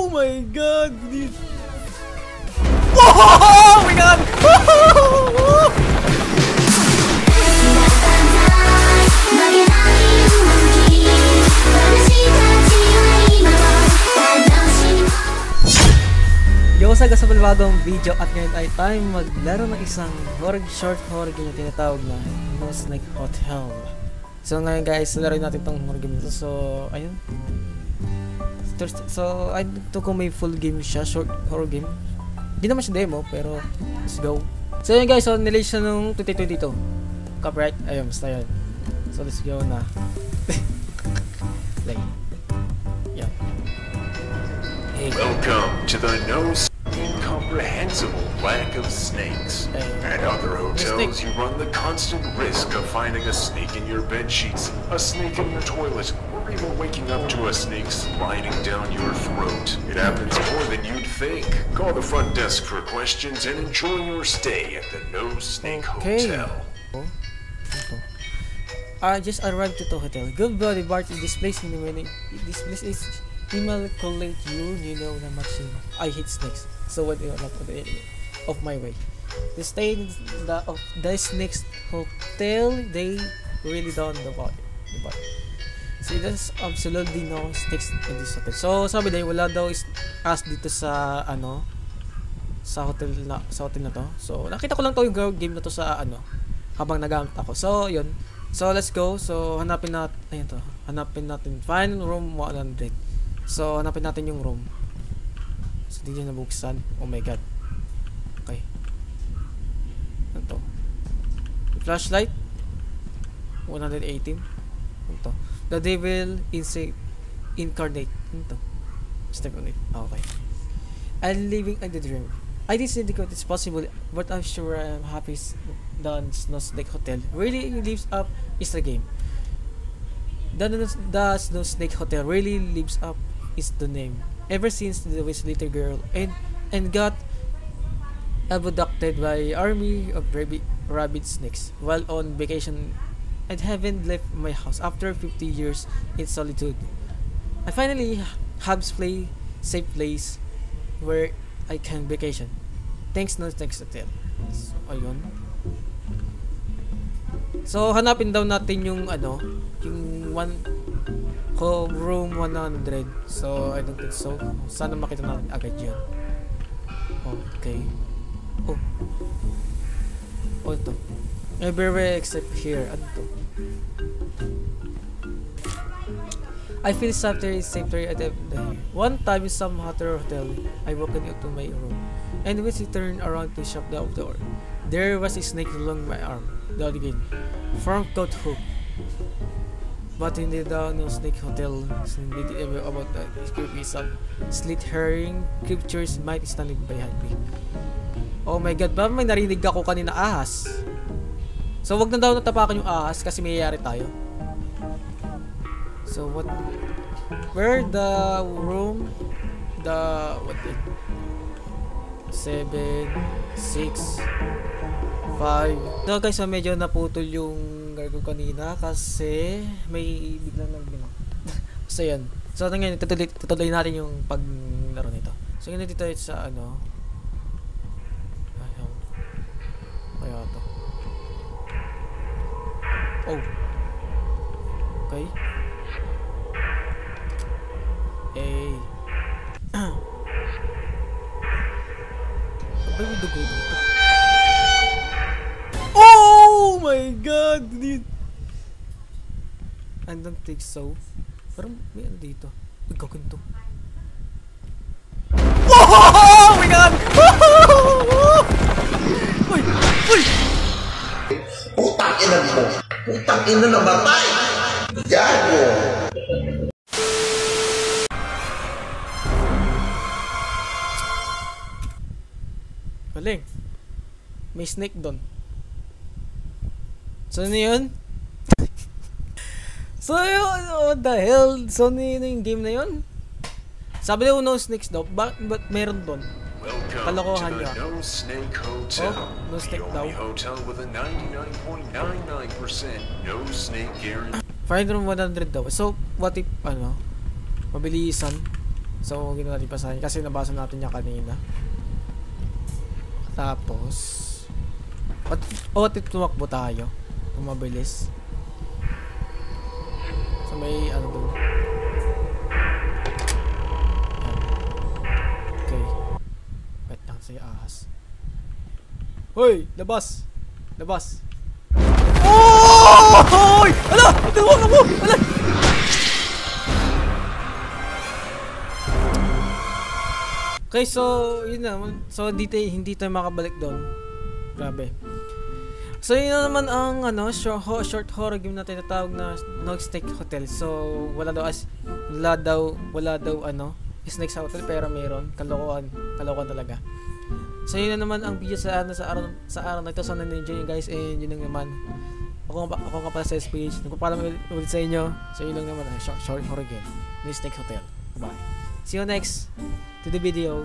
Oh my god! Oh my god! Yo, sa bagong video at ngayon ay time maglaro ng isang short horror game na tinatawag na No Snake Hotel. So ngayon guys, laruin natin tong horror game nito. So ayun. So I to kung may full game siya, short horror game. Hindi naman siya demo pero let's go. So yun guys, so nilist siya nung 2022. Copyright, ayun, basta yun. So let's go na. Play. Yeah. Hey. Welcome to the incomprehensible lack of snakes. At other hotels, you run the constant risk of finding a snake in your bed sheets, a snake in your toilet, or even waking up to a snake sliding down your throat. It happens more than you'd think. Call the front desk for questions and enjoy your stay at the No Snake Hotel. I just arrived to the hotel. Good body bar in this place in the morning. This place is immaculate. You know how much I hate snakes. So what do you like of my way? To stay in the Snakes Hotel, they really down the body. See, there's absolutely no snakes in this hotel. So sabi daw wala daw is as dito sa sa hotel na to. So nakita ko lang to yung game na to sa habang nag-aamp ako. So yun. So let's go. So hanapin natin find room 100. So hanapin natin yung room. So di niya nabuksan. Oh my god. Okay. Ano to? Flashlight 118. Ano to? The Devil Incarnate. Ano to? Step on it. Okay. I'm living in the dream. I didn't think it's possible, but I'm sure I'm happy the No Snake Hotel really lives up is the game. The No Snake Hotel really lives up is the name. Ever since the little girl and got abducted by army of rabid snakes while on vacation, I haven't left my house after 50 years in solitude. I finally have a safe place where I can vacation. Thanks No Snake Hotel. So ayun. So hanapin daw natin yung yung room 100. So I don't think so. Sana makita natin agad yan. Okay. Oh ito. Everywhere except here. Ano to? I feel safer at the one time in some hotel, I walked into my room, and when I turned around to shut the door, there was a snake along my arm. That again, from coat hook. But in the No Snake Hotel, about the creepy slit herring creatures might standing behind me. Oh my god, ba may narinig ako kanina ahas. So wag na daw natapakan yung ahas kasi mayayari tayo. So what? Where the room? What? 7, 6, 5. So guys, so medyo naputol yung ko kanina kasi may biglang nagbinang. So yan. So ngayon tutuloy natin yung paglaro nito. So ngayon dito sa ayun. Kaya to. Oh. Okay. Abay, may dugo dito. Oh my god, dude. I don't think so. Parang may dito. Uy, kaganto. Oh my god! Uy! Uy! Putang ina mo! Putang ina na matay! Gago! Galing. May snake doon. So ano yun? So yun, what the hell? So ano yun yung game na yun? Sabi daw no snakes daw, but meron doon. Kalokohan niya. No Snake Hotel. Oh, no snake daw. The only hotel with a 99.99% no snake guarantee. Find room 100 daw. So what if mabilisan? So, huwag na natin pasahin kasi nabasa natin niya kanina. Tapos, tumakbo tayo. Kung mabilis. So, may ano doon. Okay. Wait lang sa'yo ahas. Hoy! Labas! Labas! Oh! Hoy! Ala! Ituwag ako! Ala! Okay, so, yun na. So, hindi tayo makabalik doon. Grabe. So, yun na naman ang short horror game na tinatawag na No Snake Hotel. So, wala daw snake sa hotel, pero mayroon. Kalokohan talaga. So, yun na naman ang video sa araw na ito. Sana na-enjoy nyo guys, and yun lang naman. Ako nga pala sa SPH. Nagpapalam ulit sa inyo. So, yun lang naman ang short horror game. No Snake Hotel. Bye. See you next to the video.